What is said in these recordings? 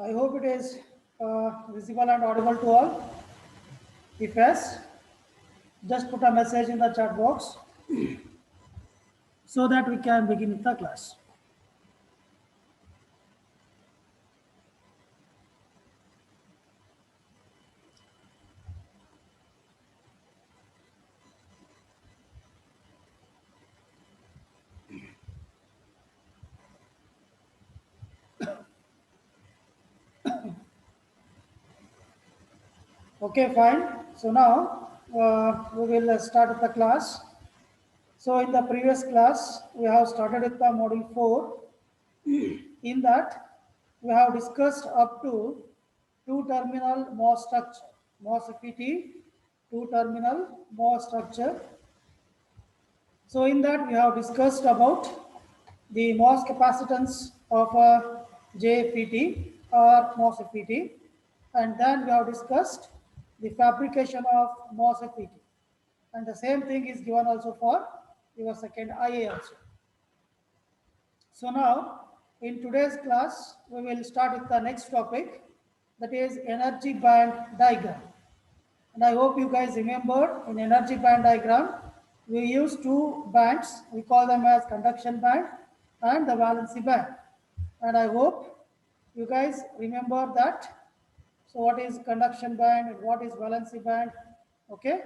I hope it is visible and audible to all. If yes, just put a message in the chat box so that we can begin with the class. Okay, fine. So now we will start with the class. So in the previous class, we have started with the module 4. In that, we have discussed up to two-terminal MOS structure, MOS FET, two-terminal MOS structure. So in that, we have discussed about the MOS capacitance of a JFET or MOS FET, and then we have discussed the fabrication of MOS FET. And the same thing is given also for your second IA also. So now, in today's class, we will start with the next topic, that is energy band diagram. And I hope you guys remember in energy band diagram, we use two bands. We call them as conduction band and the valency band. And I hope you guys remember that. So what is conduction band and what is valency band? Okay.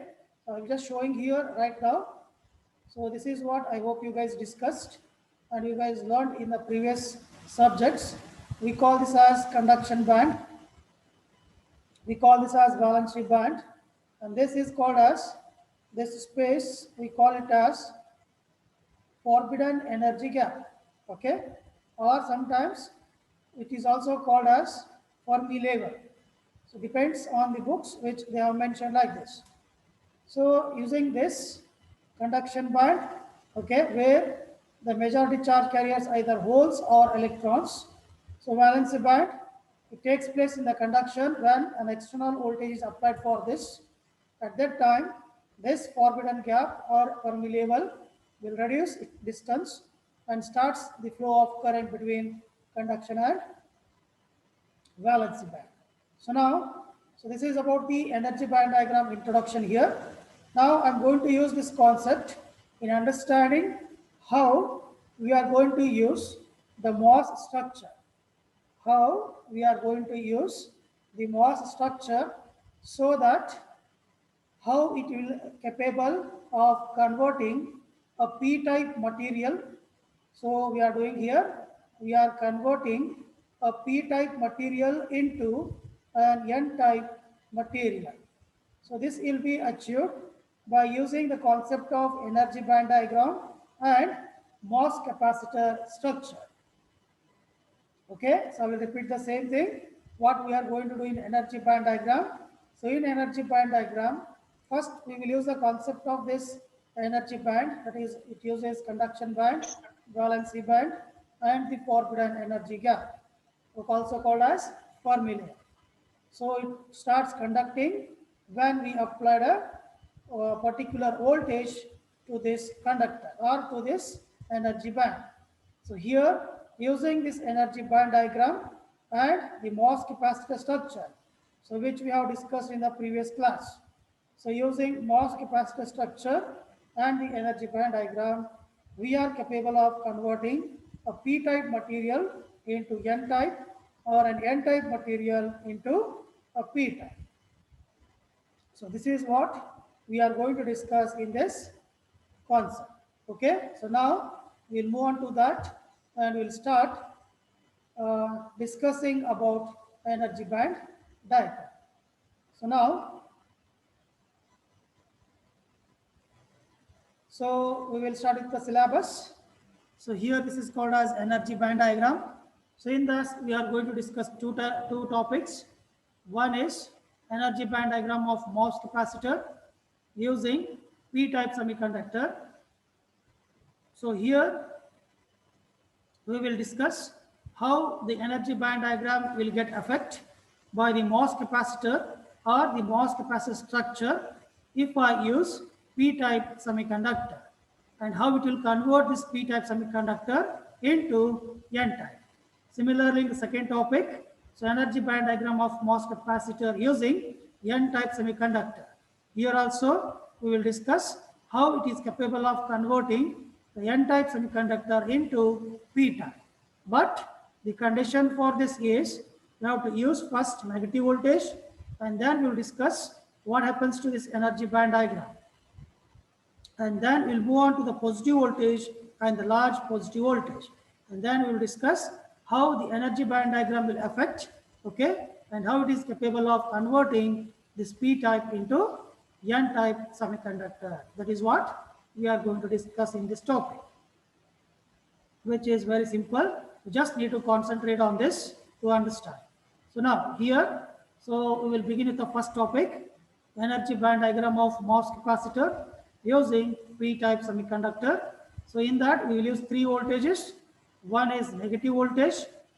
So I'm just showing here right now. So this is what I hope you guys discussed and you guys learned in the previous subjects. We call this as conduction band. We call this as valency band, and this is called as this space. We call it as forbidden energy gap. Okay, or sometimes it is also called as Fermi level. So depends on the books which they have mentioned like this. So using this conduction band, okay, where the majority charge carriers either holes or electrons. So valency band, it takes place in the conduction when an external voltage is applied for this. At that time, this forbidden gap or Fermi level will reduce its distance and starts the flow of current between conduction and valency band. So this is about the energy band diagram introduction here. Now I'm going to use this concept in understanding how we are going to use the MOS structure. How we are going to use the MOS structure so that how it will capable of converting a p-type material. So we are doing here, we are converting a p-type material into an n-type material. So this will be achieved by using the concept of energy band diagram and MOS capacitor structure. Okay, so I will repeat the same thing. What we are going to do in energy band diagram. So in energy band diagram, first we will use the concept of this energy band. That is, it uses conduction band, valency band, and the forbidden energy gap, also called as Fermi layer. So it starts conducting when we applied a particular voltage to this conductor or to this energy band. So here, using this energy band diagram and the MOS capacitor structure, so which we have discussed in the previous class. So using MOS capacitor structure and the energy band diagram, we are capable of converting a p-type material into n-type or an n-type material into a p-type. So this is what we are going to discuss in this concept. Okay, so now we'll move on to that and we'll start discussing about energy band diagram. So now, so we will start with the syllabus. So here this is called as energy band diagram. So in this we are going to discuss two topics. One is energy band diagram of MOS capacitor using p-type semiconductor. So here we will discuss how the energy band diagram will get affected by the MOS capacitor or the MOS capacitor structure if I use p-type semiconductor, and how it will convert this p-type semiconductor into n-type. Similarly, in the second topic, So energy band diagram of MOS capacitor using N-type semiconductor. Here also we will discuss how it is capable of converting the N-type semiconductor into P-type. But the condition for this is we have to use first negative voltage, and then we will discuss what happens to this energy band diagram. And then we'll move on to the positive voltage and the large positive voltage. And then we'll discuss how the energy band diagram will affect, okay, and how it is capable of converting this P-type into N-type semiconductor. That is what we are going to discuss in this topic, which is very simple. You just need to concentrate on this to understand. So now here, so we will begin with the first topic, energy band diagram of MOS capacitor using P-type semiconductor. So in that we will use three voltages. One is negative voltage,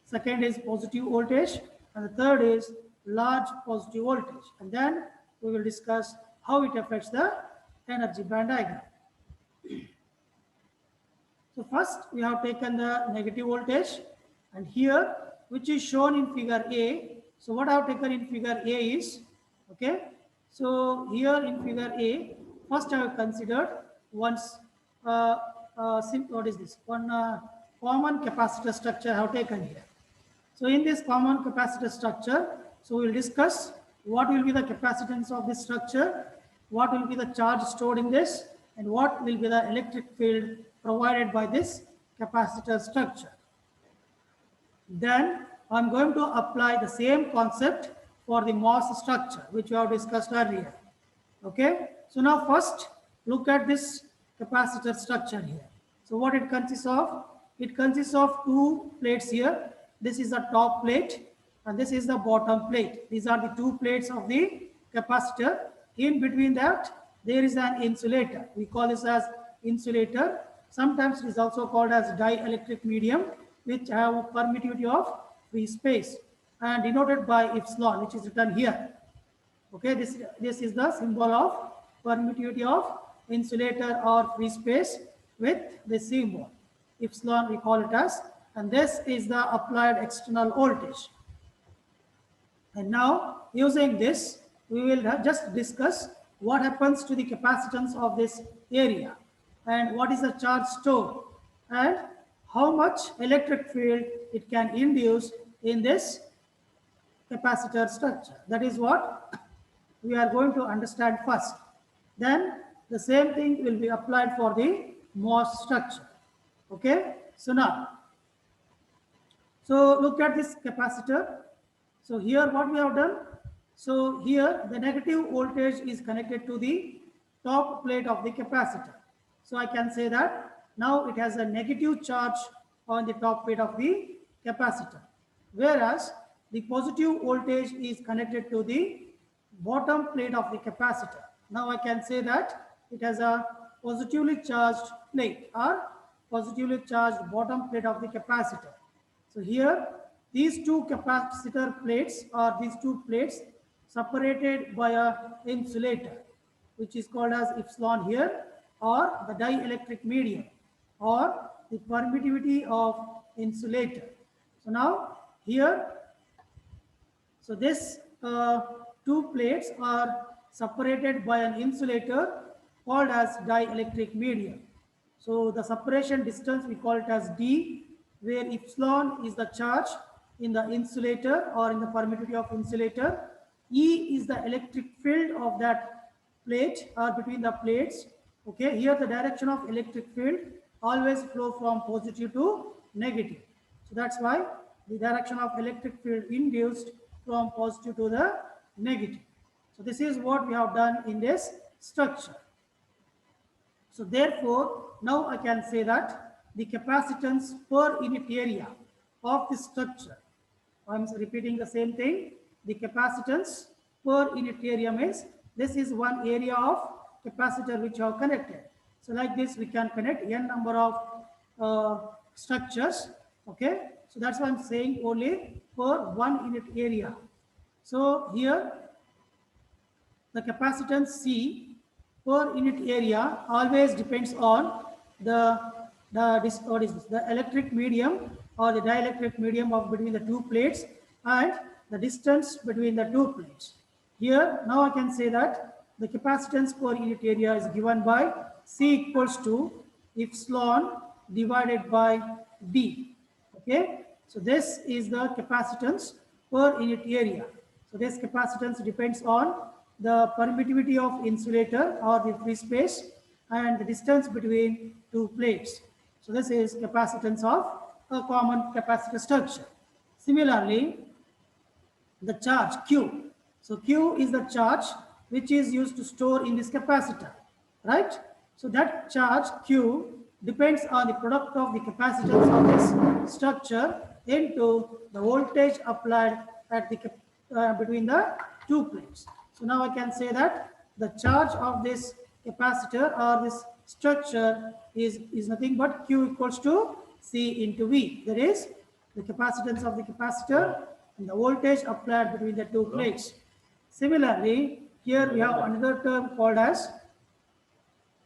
second is positive voltage, and the third is large positive voltage. And then we will discuss how it affects the energy band diagram. So first we have taken the negative voltage, and here which is shown in figure A. So what I have taken in figure A is, okay, so here in figure A, first I have considered once what is this one common capacitor structure I have taken here. So in this common capacitor structure, so we will discuss what will be the capacitance of this structure, what will be the charge stored in this, and what will be the electric field provided by this capacitor structure. Then I'm going to apply the same concept for the MOS structure, which we have discussed earlier. Okay, so now first look at this capacitor structure here. So what it consists of? It consists of two plates here. This is the top plate and this is the bottom plate. These are the two plates of the capacitor. In between that, there is an insulator. We call this as insulator. Sometimes it is also called as dielectric medium, which have a permittivity of free space and denoted by epsilon, which is written here. Okay, this is the symbol of permittivity of insulator or free space with this symbol. Epsilon we call it as, and this is the applied external voltage. And now using this, we will just discuss what happens to the capacitance of this area and what is the charge stored and how much electric field it can induce in this capacitor structure. That is what we are going to understand first. Then the same thing will be applied for the MOS structure. Okay, so now, so look at this capacitor. So here what we have done, so here the negative voltage is connected to the top plate of the capacitor. So I can say that now it has a negative charge on the top plate of the capacitor, whereas the positive voltage is connected to the bottom plate of the capacitor. Now I can say that it has a positively charged plate or positively charged bottom plate of the capacitor. So here these two capacitor plates or these two plates separated by a insulator, which is called as epsilon here, or the dielectric medium or the permittivity of insulator. So now here, so this two plates are separated by an insulator called as dielectric medium. So the separation distance we call it as d, where epsilon is the charge in the insulator or in the permittivity of insulator. E is the electric field of that plate or between the plates. Okay, here the direction of electric field always flow from positive to negative. So that's why the direction of electric field induced from positive to the negative. So this is what we have done in this structure. So therefore, now I can say that the capacitance per unit area of the structure, I'm repeating the same thing, the capacitance per unit area means this is one area of capacitor which are connected. So like this we can connect n number of structures. Okay, so that's why I'm saying only per one unit area. So here the capacitance C per unit area always depends on the electric medium or the dielectric medium of between the two plates. and the distance between the two plates. Here, now I can say that the capacitance per unit area is given by C equals to epsilon divided by D. Okay, so this is the capacitance per unit area. So this capacitance depends on the permittivity of insulator or the free space and the distance between two plates. So this is capacitance of a common capacitor structure. Similarly, the charge Q. So Q is the charge which is used to store in this capacitor, right? So that charge Q depends on the product of the capacitance of this structure into the voltage applied at the between the two plates. So now I can say that the charge of this capacitor or this structure is nothing but Q equals to C into V. That is the capacitance of the capacitor and the voltage applied between the two plates. Similarly, here we have another term called as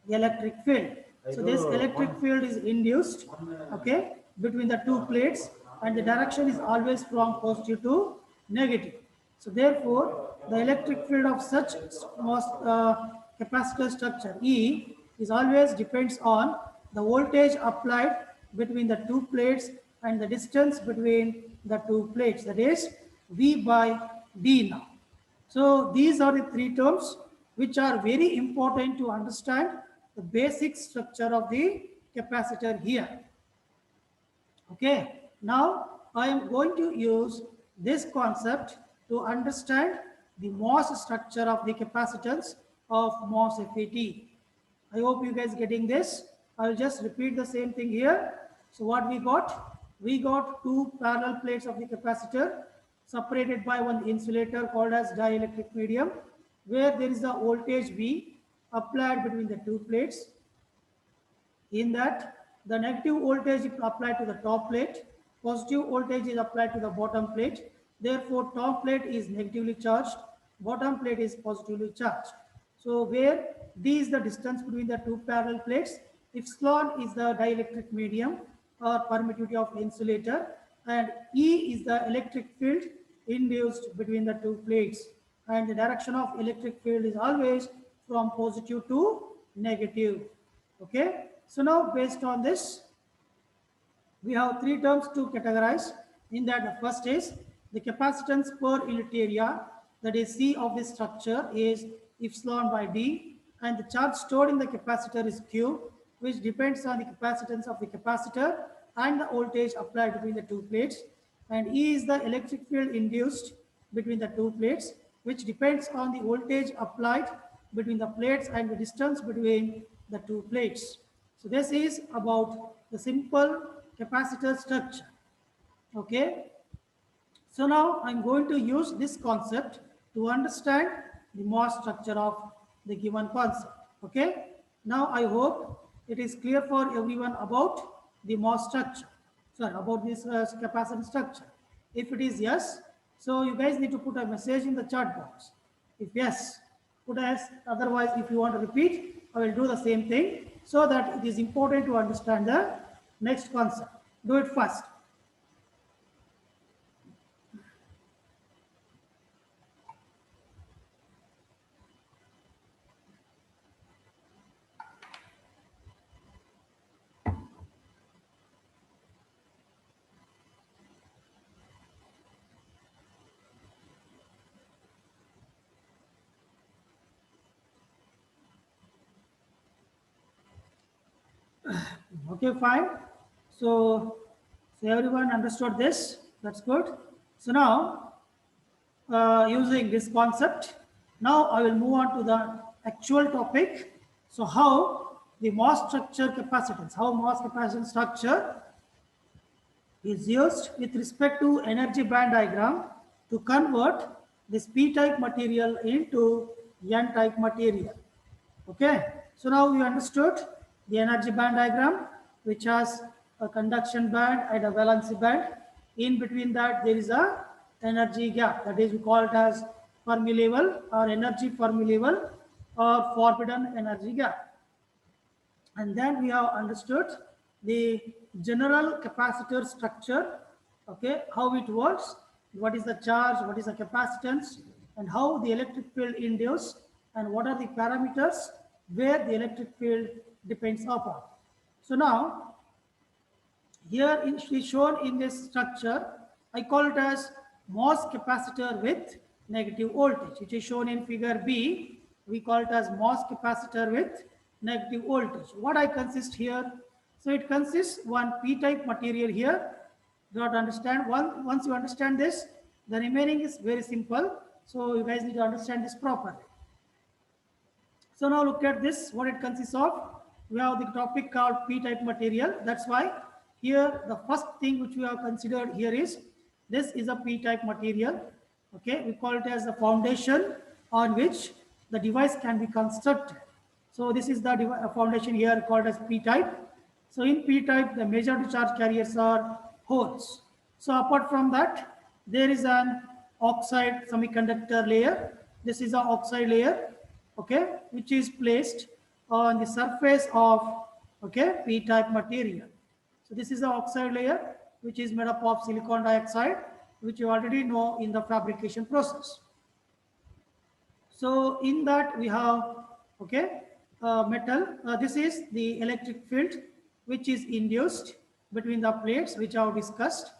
the electric field. So this electric field is induced, okay, between the two plates, and the direction is always from positive to negative. So therefore, the electric field of such capacitor structure E is always depends on the voltage applied between the two plates and the distance between the two plates, that is V by D now. So these are the three terms which are very important to understand the basic structure of the capacitor here. Okay, now I am going to use this concept to understand the MOS structure of the capacitance of MOS FET. I hope you guys getting this. I'll just repeat the same thing here. So what we got? We got two parallel plates of the capacitor separated by one insulator called as dielectric medium, where there is a voltage V applied between the two plates. In that, the negative voltage is applied to the top plate, positive voltage is applied to the bottom plate. Therefore, top plate is negatively charged, bottom plate is positively charged. So where D is the distance between the two parallel plates, epsilon is the dielectric medium or permittivity of insulator, and E is the electric field induced between the two plates. And the direction of electric field is always from positive to negative. Okay, so now based on this, we have three terms to categorize. In that, the first is the capacitance per unit area, that is C of this structure, is epsilon by D, and the charge stored in the capacitor is Q, which depends on the capacitance of the capacitor and the voltage applied between the two plates. And E is the electric field induced between the two plates, which depends on the voltage applied between the plates and the distance between the two plates. So this is about the simple capacitor structure. Okay. So now I'm going to use this concept to understand the MOS structure of the given concept. Okay. Now I hope it is clear for everyone about the MOS structure. Sorry, about this capacitor structure. If it is yes, so you guys need to put a message in the chat box. If yes, put as. Otherwise, if you want to repeat, I will do the same thing, so that it is important to understand the next concept. Do it first. Okay, fine. So everyone understood this. That's good. So now, using this concept, now I will move on to the actual topic. So how the MOS structure capacitance, how MOS capacitance structure is used with respect to energy band diagram to convert this p-type material into n-type material. Okay, so now we understood the energy band diagram, which has a conduction band and a valency band. In between that, there is a energy gap, that is we call it as Fermi level or energy Fermi level or forbidden energy gap. And then we have understood the general capacitor structure, okay, how it works. what is the charge, what is the capacitance, and how the electric field induced, and what are the parameters where the electric field depends upon. So now, here it is shown in this structure. I call it as MOS capacitor with negative voltage. It is shown in figure B. We call it as MOS capacitor with negative voltage. What I consist here? So it consists one P-type material here. You have to understand. Once you understand this, the remaining is very simple. So you guys need to understand this properly. So now look at this, what it consists of. We have the topic called P-type material. That's why here the first thing which we have considered here is this is a P-type material. Okay, we call it as the foundation on which the device can be constructed. So this is the foundation here called as P-type. So in P-type, the majority charge carriers are holes. So apart from that, there is an oxide semiconductor layer. This is an oxide layer, okay, which is placed on the surface of, okay, P-type material. So this is the oxide layer, which is made up of silicon dioxide, which you already know in the fabrication process. So in that we have, okay, metal. This is the electric field which is induced between the plates, which I have discussed.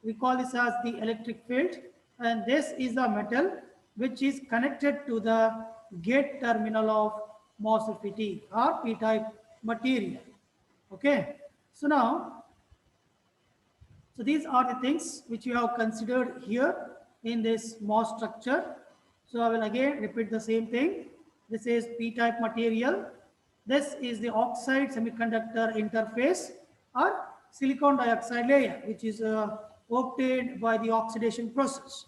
We call this as the electric field, and this is the metal which is connected to the gate terminal of MOSFET or P-type material. Okay, so now, so these are the things which you have considered here in this MOS structure. So I will again repeat the same thing. This is P-type material. This is the oxide semiconductor interface or silicon dioxide layer, which is obtained by the oxidation process.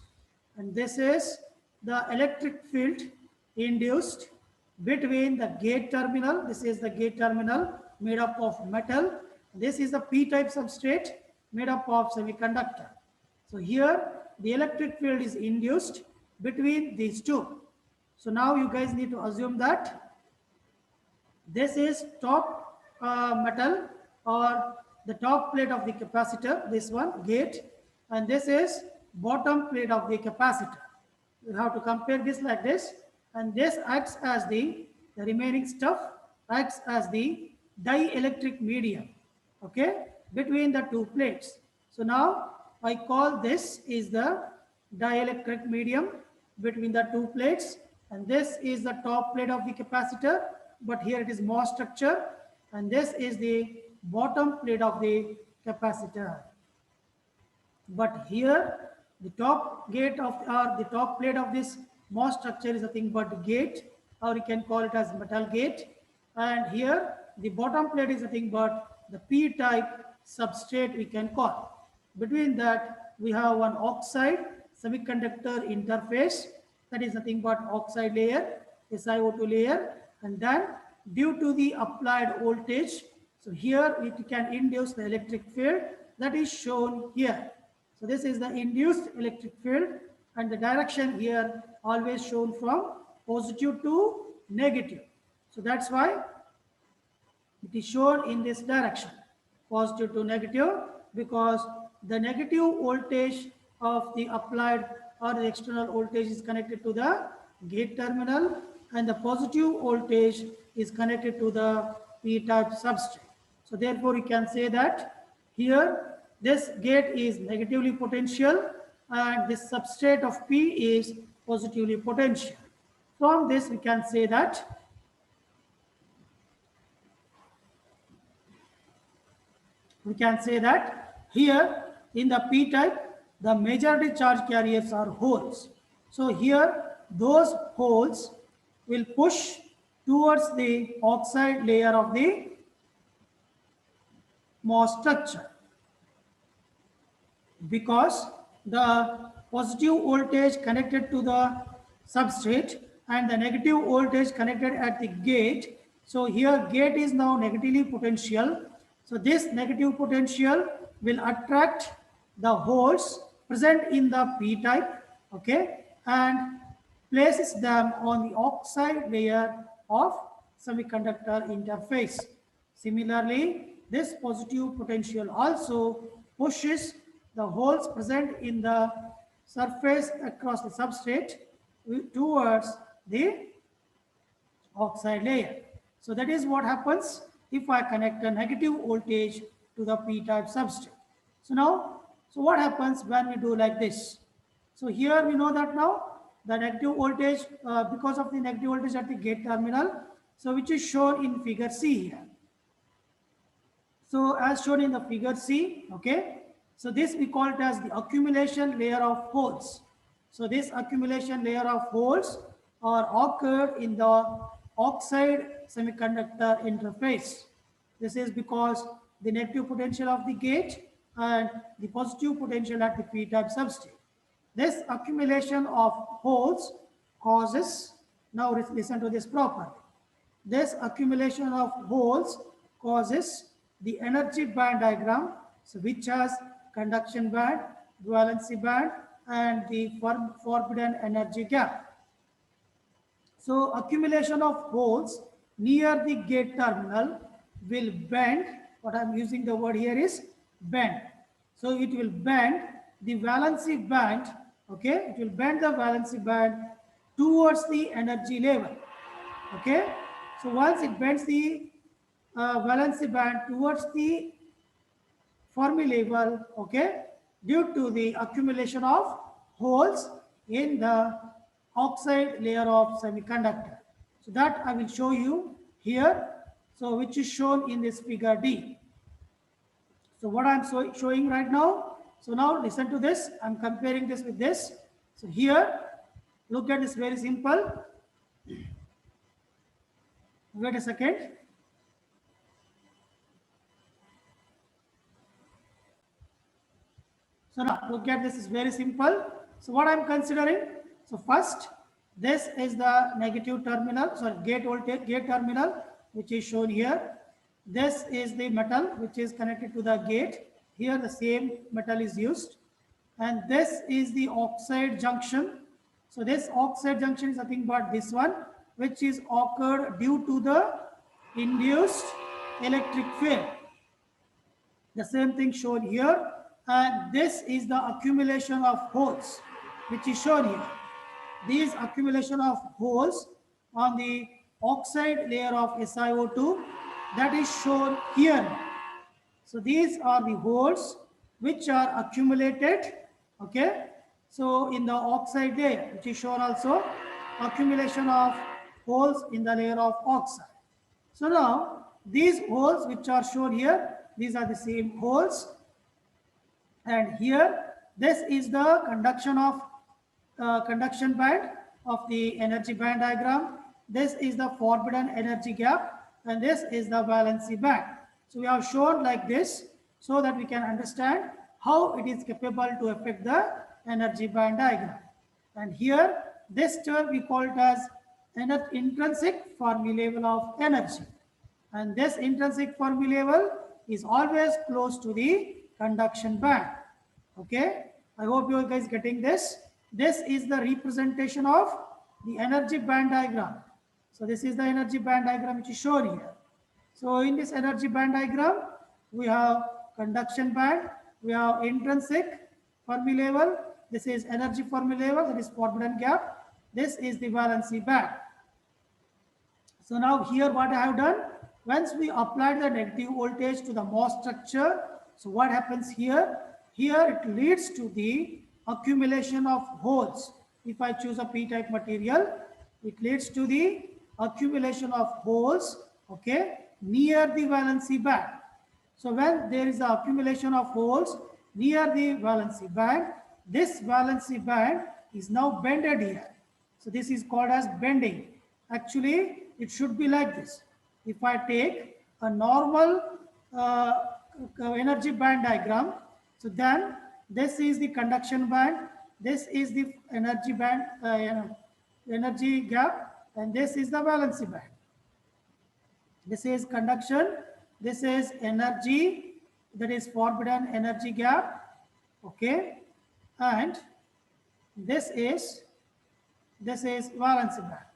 And this is the electric field induced between the gate terminal. This is the gate terminal made up of metal. This is the P-type substrate made up of semiconductor. So here the electric field is induced between these two. So now you guys need to assume that this is top metal or the top plate of the capacitor, this one gate, and this is bottom plate of the capacitor. You have to compare this like this, and this acts as the remaining stuff acts as the dielectric medium, okay, between the two plates. So now I call this is the dielectric medium between the two plates, and this is the top plate of the capacitor, but here it is MOS structure, and this is the bottom plate of the capacitor. But here the top gate of or the top plate of this MOS structure is nothing but gate, or you can call it as metal gate, and here the bottom plate is nothing but the P-type substrate we can call. Between that we have one oxide semiconductor interface, that is nothing but oxide layer, SiO2 layer, and then due to the applied voltage, so here it can induce the electric field that is shown here. So this is the induced electric field, and the direction here always shown from positive to negative. So that's why it is shown in this direction, positive to negative, because the negative voltage of the applied or the external voltage is connected to the gate terminal, and the positive voltage is connected to the P-type substrate. So therefore you can say that here this gate is negatively potential and this substrate of P is positively potential. From this we can say that here in the P-type the majority charge carriers are holes. So here those holes will push towards the oxide layer of the MOS structure, because the positive voltage connected to the substrate and the negative voltage connected at the gate. So here gate is now negatively potential. So this negative potential will attract the holes present in the P-type, okay, and places them on the oxide layer of semiconductor interface. Similarly, this positive potential also pushes the holes present in the surface across the substrate towards the oxide layer. So that is what happens if I connect a negative voltage to the p-type substrate. So now, so what happens when we do like this? So here we know that now the negative voltage, because of the negative voltage at the gate terminal, so which is shown in figure C here. So as shown in the figure C, okay, so this we call it as the accumulation layer of holes. So this accumulation layer of holes are occurred in the oxide semiconductor interface. This is because the negative potential of the gate and the positive potential at the p-type substrate. This accumulation of holes causes, now listen to this properly. This accumulation of holes causes the energy band diagram, so which has conduction band, valency band, and the forbidden energy gap. So accumulation of holes near the gate terminal will bend. What I'm using the word here is bend. So it will bend the valency band. Okay, it will bend the valency band towards the energy level. Okay, so once it bends the valency band towards the Fermi level, okay, due to the accumulation of holes in the oxide layer of semiconductor. So that I will show you here, so which is shown in this figure D. So what I'm showing right now, so now listen to this, I'm comparing this with this. So here, look at this, very simple. Wait a second. So now look at this, is very simple. So what I'm considering, so first, this is the negative terminal, sorry, gate voltage, gate terminal, which is shown here. This is the metal which is connected to the gate. Here the same metal is used. And this is the oxide junction. So this oxide junction is nothing but this one, which is occurred due to the induced electric field. The same thing shown here. And this is the accumulation of holes, which is shown here. These accumulation of holes on the oxide layer of SiO2, that is shown here. So these are the holes which are accumulated, okay? So in the oxide layer, which is shown also, accumulation of holes in the layer of oxide. So now, these holes which are shown here, these are the same holes. And here, this is the conduction band of the energy band diagram. This is the forbidden energy gap, and this is the valency band. So we have shown like this so that we can understand how it is capable to affect the energy band diagram. And here, this term we call it as intrinsic Fermi level of energy. And this intrinsic Fermi level is always close to the conduction band. Okay, I hope you guys getting this. This is the representation of the energy band diagram. So this is the energy band diagram which is shown here. So in this energy band diagram, we have conduction band, we have intrinsic Fermi level, this is energy Fermi level, that is forbidden gap, this is the valency band. So now here what I have done, once we apply the negative voltage to the MOS structure, so what happens here? Here it leads to the accumulation of holes. If I choose a p-type material, it leads to the accumulation of holes, okay, near the valency band. So when there is the accumulation of holes near the valency band, this valency band is now bended here. So this is called as bending. Actually, it should be like this. If I take a normal energy band diagram, so then this is the conduction band, this is the energy band, energy gap, and this is the valency band. This is conduction, this is energy, that is forbidden energy gap, okay, and this is valency band,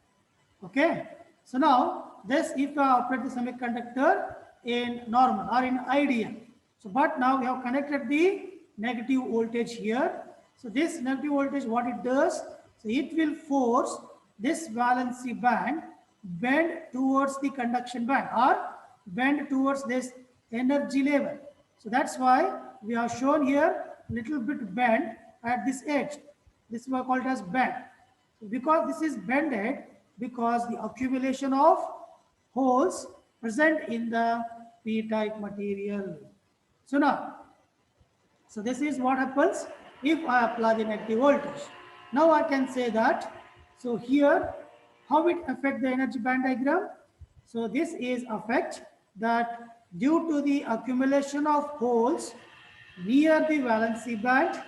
okay. So now this, if I operate the semiconductor in normal or in ideal, so but now we have connected the negative voltage here. So this negative voltage, what it does, so it will force this valency band bend towards the conduction band or bend towards this energy level. So that's why we have shown here little bit bend at this edge. This is called as bend. So because this is bended, because the accumulation of holes present in the p-type material. So now, so this is what happens if I apply the negative voltage. Now I can say that, so here, how it affect the energy band diagram? So this is affect that due to the accumulation of holes near the valency band,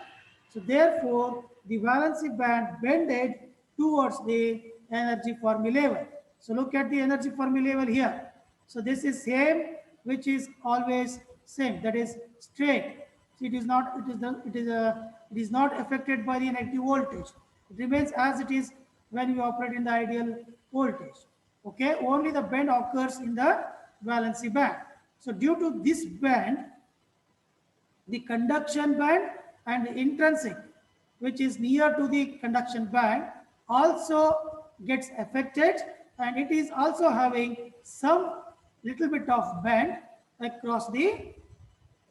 so therefore the valency band bended towards the energy Fermi level. So look at the energy Fermi level here. So this is same, which is always same, that is straight. So it is not, it is not affected by the negative voltage. It remains as it is when we operate in the ideal voltage. Okay, only the bend occurs in the valency band. So due to this band, the conduction band and the intrinsic, which is near to the conduction band, also gets affected, and it is also having some little bit of bend across the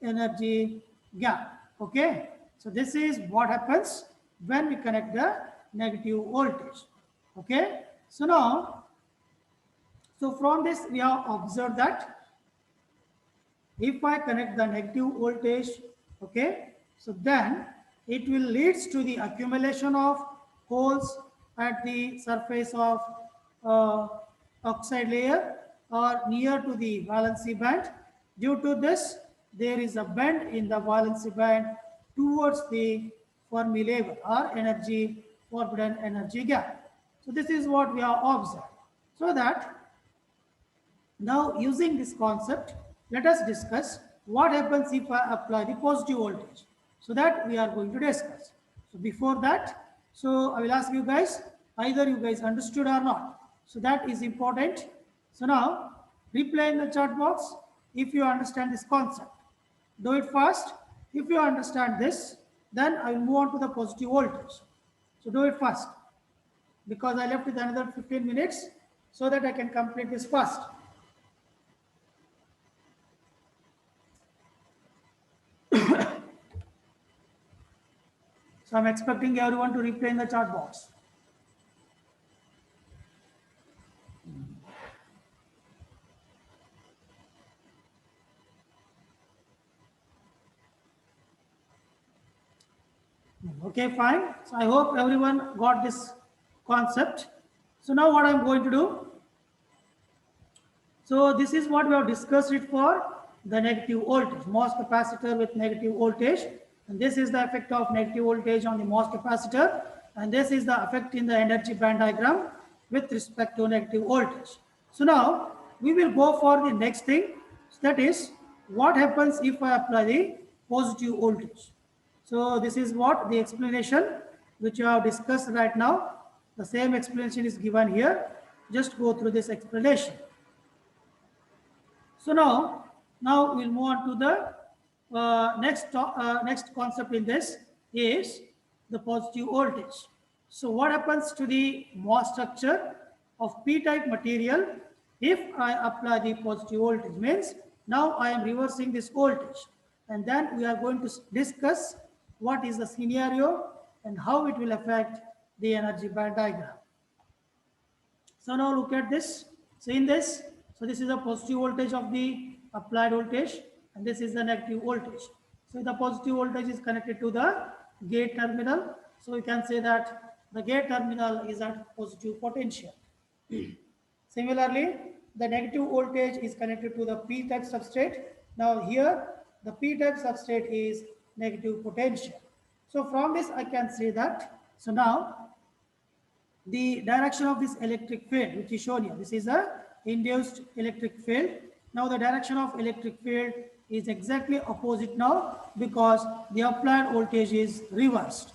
energy gap. Okay, so this is what happens when we connect the negative voltage. Okay, so now, so from this we have observed that if I connect the negative voltage, okay, so then it will leads to the accumulation of holes at the surface of oxide layer or near to the valency band. Due to this, there is a bend in the valency band towards the Fermi level or energy forbidden energy gap. So this is what we have observed. So that now, using this concept, let us discuss what happens if I apply the positive voltage. So that we are going to discuss. So before that, so I will ask you guys, either you guys understood or not. So that is important. So now, reply in the chat box if you understand this concept. Do it fast. If you understand this, then I will move on to the positive voltage. So do it fast, because I left with another 15 minutes so that I can complete this fast. So I'm expecting everyone to reply in the chat box. Okay, fine. So I hope everyone got this concept. So now what I'm going to do. So this is what we have discussed it for the negative voltage, MOS capacitor with negative voltage. And this is the effect of negative voltage on the MOS capacitor. And this is the effect in the energy band diagram with respect to negative voltage. So now we will go for the next thing. So that is what happens if I apply the positive voltage. So this is what the explanation which you have discussed right now. The same explanation is given here. Just go through this explanation. So now we'll move on to the next concept in this is the positive voltage. So what happens to the MOS structure of p-type material if I apply the positive voltage? Means now I am reversing this voltage, and then we are going to discuss what is the scenario and how it will affect the energy band diagram. So now look at this. So in this, so this is the positive voltage of the applied voltage, and this is the negative voltage. So the positive voltage is connected to the gate terminal. So we can say that the gate terminal is at positive potential. Similarly, the negative voltage is connected to the p-type substrate. Now here, the p-type substrate is negative potential. So from this, I can say that, so now the direction of this electric field, which is shown here, this is a induced electric field. Now the direction of electric field is exactly opposite now because the applied voltage is reversed.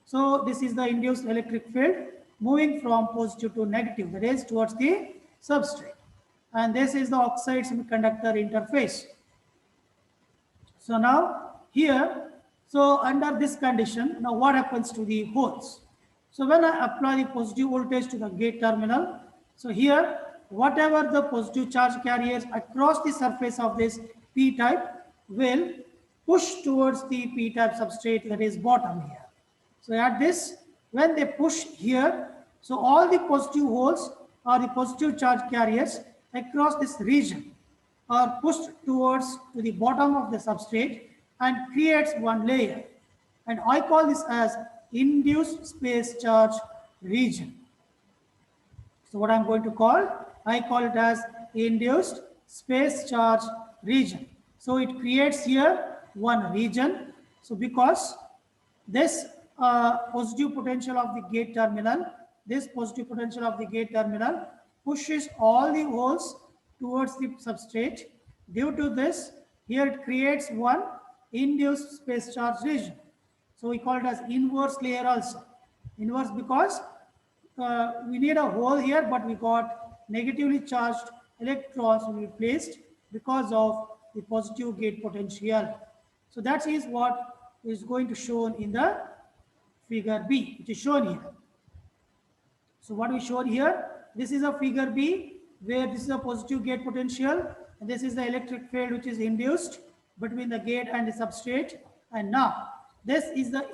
So this is the induced electric field moving from positive to negative, that is towards the substrate. And this is the oxide semiconductor interface. So now here So under this condition, now what happens to the holes? So when I apply the positive voltage to the gate terminal, so here whatever the positive charge carriers across the surface of this p-type will push towards the p-type substrate, that is bottom here. So at this, when they push here, so all the positive holes or the positive charge carriers across this region are pushed towards to the bottom of the substrate and creates one layer. And I call this as induced space charge region. So what I'm going to call, I call it as induced space charge region. So it creates here one region. So because this positive potential of the gate terminal, this positive potential of the gate terminal pushes all the holes towards the substrate. Due to this, here it creates one induced space charge region. So we call it as inverse layer also. Inverse because we need a hole here, but we got negatively charged electrons will be placed because of the positive gate potential. So that is what is going to shown in the figure B, which is shown here. So what we showed here, this is a figure B, where this is a positive gate potential, and this is the electric field which is induced between the gate and the substrate. And now this is the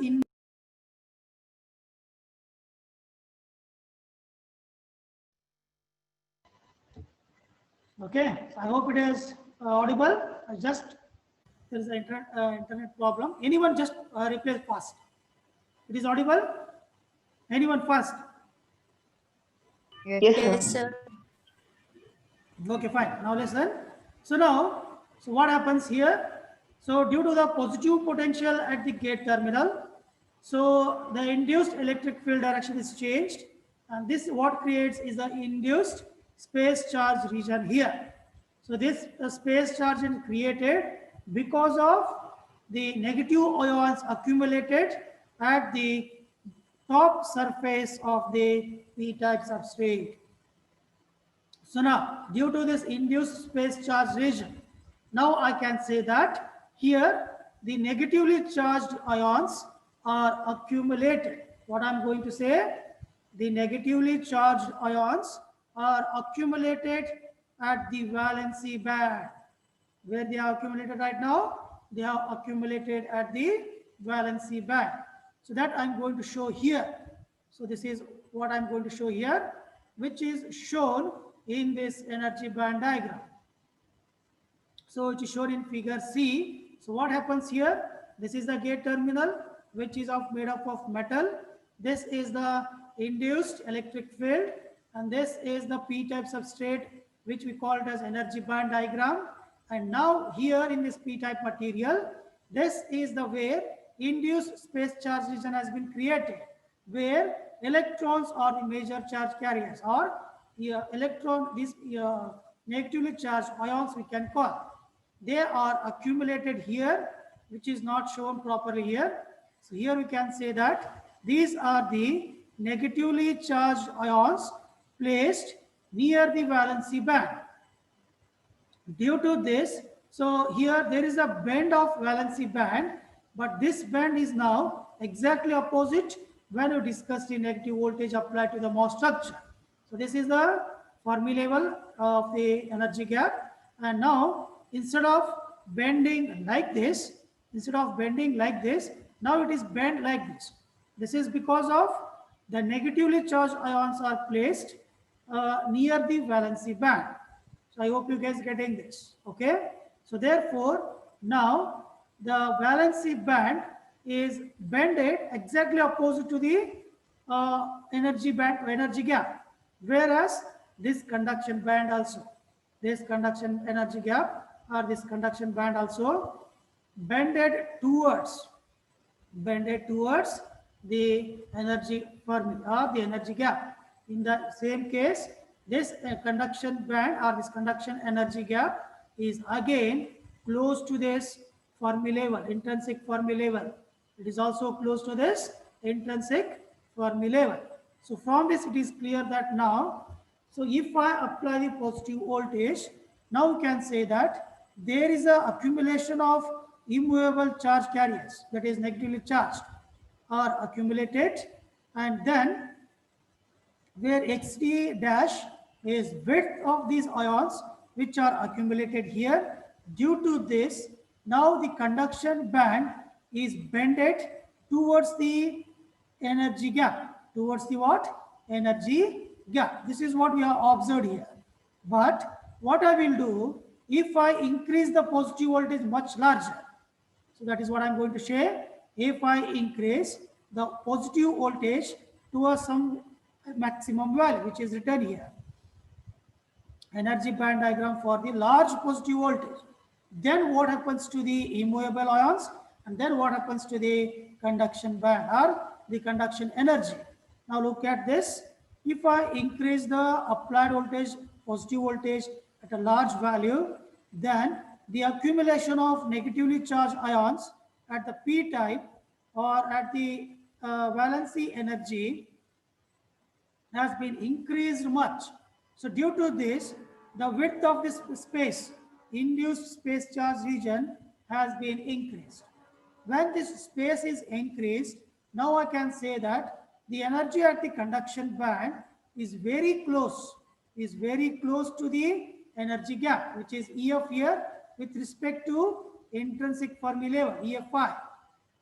okay. I hope it is audible. There is an internet problem. Anyone just replace fast. It is audible. Anyone first? Yes, sir. Okay, fine. Now listen. So now, so what happens here? So due to the positive potential at the gate terminal, so the induced electric field direction is changed, and this what creates is the induced space charge region here. So this space charge is created because of the negative ions accumulated at the top surface of the p-type substrate. So now, due to this induced space charge region, now I can say that here the negatively charged ions are accumulated. What I'm going to say, the negatively charged ions are accumulated at the valency band. Where they are accumulated right now? They are accumulated at the valency band. So that I'm going to show here. So this is what I'm going to show here, which is shown in this energy band diagram. So it is shown in figure C. So what happens here? This is the gate terminal, which is made up of metal. This is the induced electric field, and this is the p-type substrate, which we call it as energy band diagram. And now here in this p-type material, this is the where induced space charge region has been created, where electrons are the major charge carriers, or these negatively charged ions we can call. They are accumulated here, which is not shown properly here. So here we can say that these are the negatively charged ions placed near the valency band. Due to this, so here there is a bend of valency band, but this band is now exactly opposite when we discuss the negative voltage applied to the MOS structure. So this is the Fermi level of the energy gap. And now instead of bending like this, now it is bent like this. This is because of the negatively charged ions are placed near the valency band. So I hope you guys getting this. Okay. So therefore, now the valency band is bended exactly opposite to the energy band, energy gap. Whereas this conduction band also, this conduction energy gap or this conduction band also bended towards the energy Fermi or the energy gap. In the same case, this conduction band or this conduction energy gap is again close to this Fermi level, intrinsic Fermi level. It is also close to this intrinsic Fermi level. So from this it is clear that now, so if I apply the positive voltage, now we can say that there is a accumulation of immovable charge carriers, that is negatively charged, are accumulated, and then where xd dash is width of these ions which are accumulated here. Due to this, now the conduction band is bended towards the energy gap. Towards the what? Energy gap. This is what we have observed here. But what I will do, if I increase the positive voltage much larger, so that is what I'm going to share. If I increase the positive voltage to a some maximum value, which is written here, energy band diagram for the large positive voltage, then what happens to the immovable ions, and then what happens to the conduction band or the conduction energy. Now look at this. If I increase the applied voltage, positive voltage at a large value, then the accumulation of negatively charged ions at the p type or at the valency energy has been increased much. So due to this, the width of this space, induced space charge region, has been increased. When this space is increased, now I can say that the energy at the conduction band is very close to the energy gap, which is EF here with respect to intrinsic Fermi level, EFI.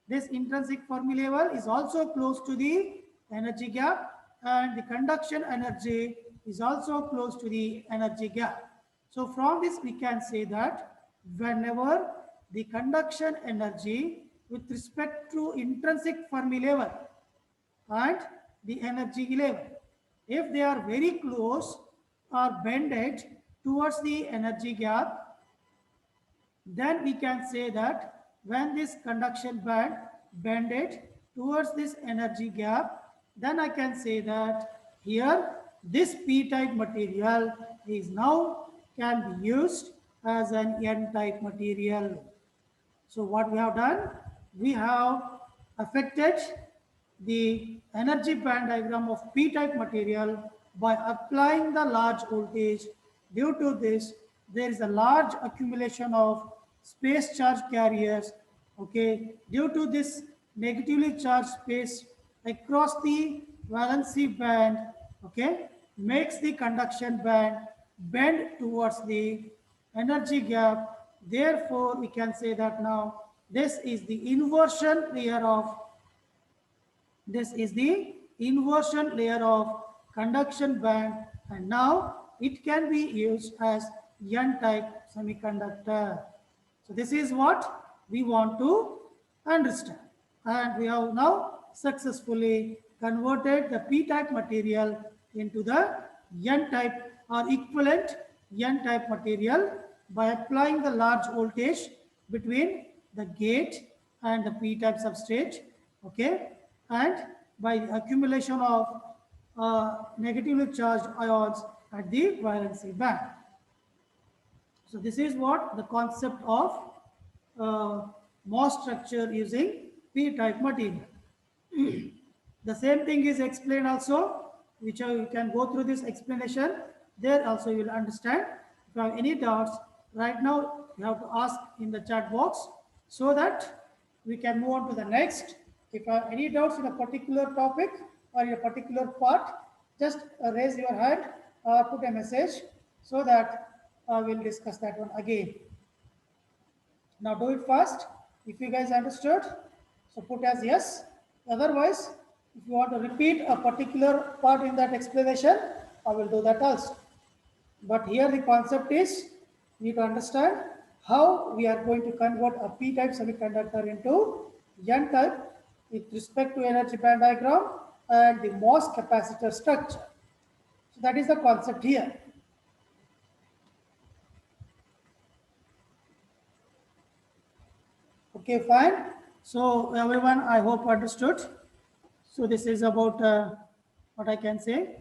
This intrinsic Fermi level is also close to the energy gap, and the conduction energy is also close to the energy gap. So from this we can say that whenever the conduction energy with respect to intrinsic Fermi level and the energy level, if they are very close or bended towards the energy gap, then we can say that when this conduction band bended towards this energy gap, then I can say that here this p-type material is now can be used as an n-type material. So what we have done, we have affected the energy band diagram of p-type material by applying the large voltage. Due to this, there is a large accumulation of space charge carriers. Okay, due to this negatively charged space across the valency band, okay, makes the conduction band bend towards the energy gap. Therefore, we can say that now this is the inversion layer of conduction band, and now it can be used as n-type semiconductor. So this is what we want to understand, and we have now successfully converted the p-type material into the n-type or equivalent n-type material by applying the large voltage between the gate and the p-type substrate, okay, and by the accumulation of negatively charged ions at the valency band. So this is what the concept of MOS structure using p-type material. The same thing is explained also, which you can go through this explanation. There also you will understand. If you have any doubts, right now you have to ask in the chat box so that we can move on to the next. If you have any doubts in a particular topic or in a particular part, just raise your hand or put a message so that we'll discuss that one again. Now do it fast. If you guys understood, so put as yes. Otherwise, if you want to repeat a particular part in that explanation, I will do that also. But here the concept is, you need to understand how we are going to convert a p-type semiconductor into n-type with respect to energy band diagram and the MOS capacitor structure. So that is the concept here. Okay, fine. So everyone, I hope understood. So this is about what I can say.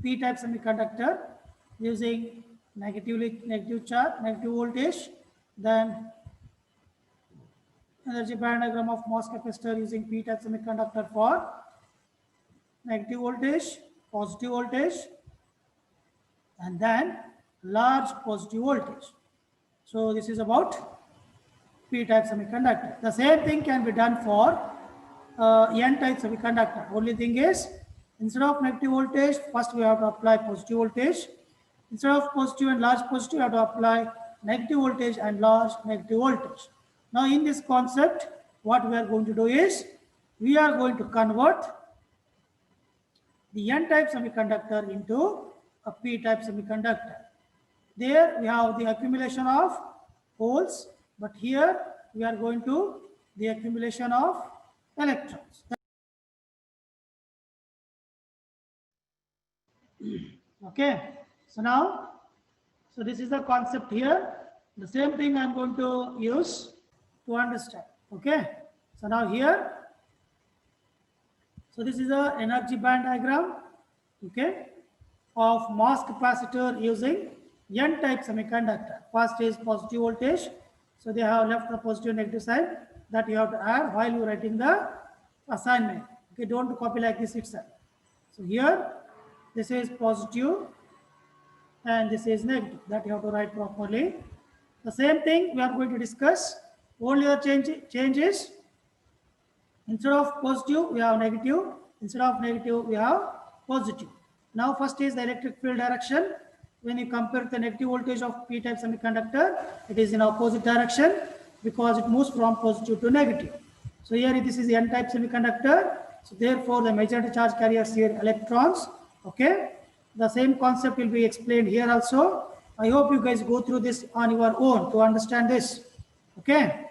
P-type semiconductor using negative charge, negative voltage, then energy band diagram of MOS capacitor using p-type semiconductor for negative voltage, positive voltage, and then large positive voltage. So this is about p-type semiconductor. The same thing can be done for n-type semiconductor. Only thing is, instead of negative voltage, first we have to apply positive voltage. Instead of positive and large positive, we have to apply negative voltage and large negative voltage. Now in this concept, what we are going to do is, we are going to convert the n-type semiconductor into a p-type semiconductor. There we have the accumulation of holes, but here we are going to the accumulation of electrons. Okay, so now, so this is the concept here. The same thing I'm going to use to understand. Okay, so now here, so this is a energy band diagram, okay, of mass capacitor using n-type semiconductor. First is positive voltage, so they have left the positive and negative side that you have to add while you are writing the assignment. Okay, don't copy like this itself. So here, this is positive and this is negative, that you have to write properly. The same thing we are going to discuss. Only the change is, instead of positive we have negative, instead of negative we have positive. Now first is the electric field direction. When you compare the negative voltage of p-type semiconductor, it is in opposite direction because it moves from positive to negative. So here this is the n-type semiconductor. So therefore the majority charge carriers here electrons. Okay, the same concept will be explained here also. I hope you guys go through this on your own to understand this. Okay.